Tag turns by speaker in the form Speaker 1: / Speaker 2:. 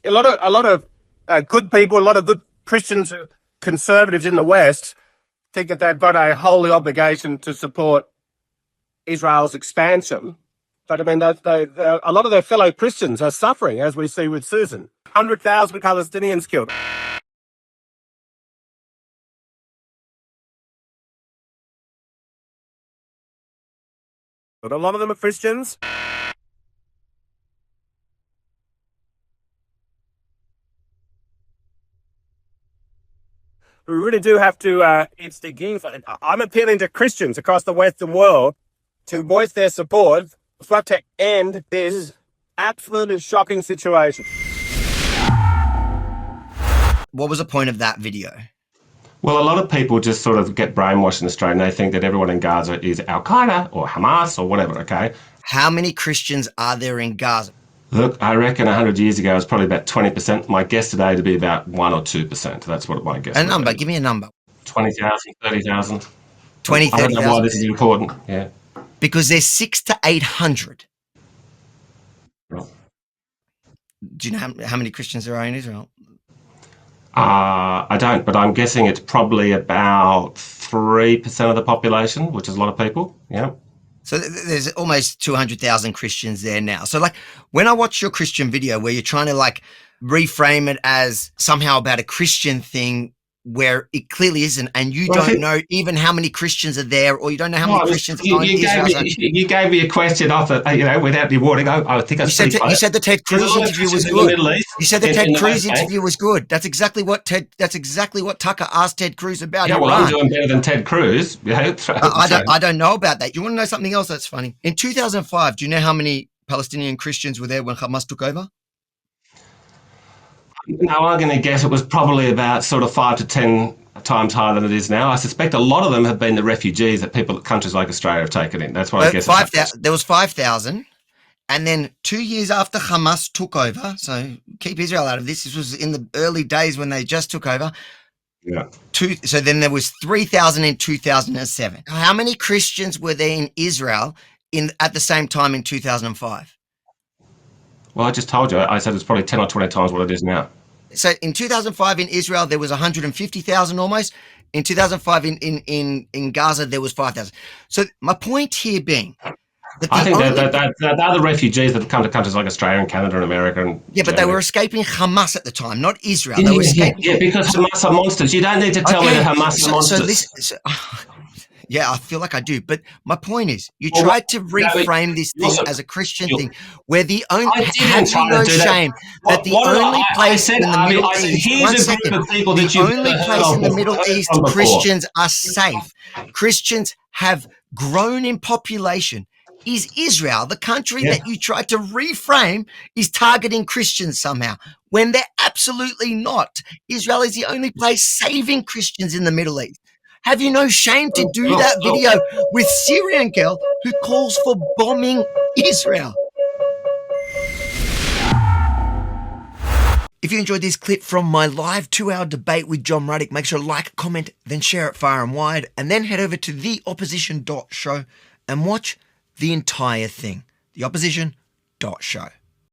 Speaker 1: a lot of good people, a lot of good Christians, conservatives in the West, think that they've got a holy obligation to support Israel's expansion. But I mean, a lot of their fellow Christians are suffering, as we see with Susan. 100,000 Palestinians killed. But a lot of them are Christians. We really do have to instigate gains. I'm appealing to Christians across the Western world to voice their support for to end this absolutely shocking situation.
Speaker 2: What was the point of that video?
Speaker 3: Well, a lot of people just sort of get brainwashed in Australia and they think that everyone in Gaza is Al-Qaeda or Hamas or whatever, okay?
Speaker 2: How many Christians are there in Gaza?
Speaker 3: Look, I reckon 100 years ago it was probably about 20%. My guess today to be about 1 or 2%. That's what my guess
Speaker 2: A
Speaker 3: would
Speaker 2: number,
Speaker 3: be.
Speaker 2: give me a number.
Speaker 3: 20,000, 30,000.
Speaker 2: 20,
Speaker 3: I don't know
Speaker 2: 30,000.
Speaker 3: why this is important, yeah.
Speaker 2: Because there's 600 to 800.
Speaker 3: Right.
Speaker 2: Do you know how many Christians there are in Israel?
Speaker 3: I don't, but I'm guessing it's probably about 3% of the population, which is a lot of people, yeah.
Speaker 2: So there's almost 200,000 Christians there now. So like when I watch your Christian video where you're trying to like reframe it as somehow about a Christian thing where it clearly isn't, and you don't know even how many Christians are there, or you don't know how many Christians are in Israel.
Speaker 3: You gave me a question off, without any warning. I think I was pretty close.
Speaker 2: You said the Ted Cruz interview was good. You said the Ted Cruz interview was good. That's exactly what Tucker asked Ted Cruz about.
Speaker 3: Yeah, well, I'm doing better than Ted Cruz.
Speaker 2: I don't know about that. You want to know something else that's funny? In 2005, do you know how many Palestinian Christians were there when Hamas took over?
Speaker 3: No, I'm going to guess it was probably about sort of 5 to 10 times higher than it is now. I suspect a lot of them have been the refugees that countries like Australia have taken in. That's what I guess.
Speaker 2: There was 5,000. And then 2 years after Hamas took over, so keep Israel out of this. This was in the early days when they just took over.
Speaker 3: Yeah.
Speaker 2: So then there was 3,000 in 2007. How many Christians were there in Israel at the same time in 2005?
Speaker 3: Well, I just told you. I said it's probably 10 or 20 times what it is now.
Speaker 2: So in 2005 in Israel, there was 150,000 almost. In 2005 in Gaza, there was 5,000. So my point here being that
Speaker 3: I think they're the refugees that have come to countries like Australia and Canada and America. And
Speaker 2: yeah, but they were escaping Hamas at the time, not Israel. They were escaping.
Speaker 3: Yeah, because Hamas are monsters. You don't need to tell me that Hamas are monsters.
Speaker 2: Yeah, I feel like I do. But my point is, you tried to reframe this thing as a Christian thing, where the only have you no shame that the only place in the Middle East Christians are safe. Christians have grown in population. Is Israel, the country that you tried to reframe, is targeting Christians somehow, when they're absolutely not. Israel is the only place saving Christians in the Middle East. Have you no shame to do that video with Syrian girl who calls for bombing Israel? If you enjoyed this clip from my live 2-hour debate with John Ruddick, make sure to like, comment, then share it far and wide, and then head over to theopposition.show and watch the entire thing. theopposition.show.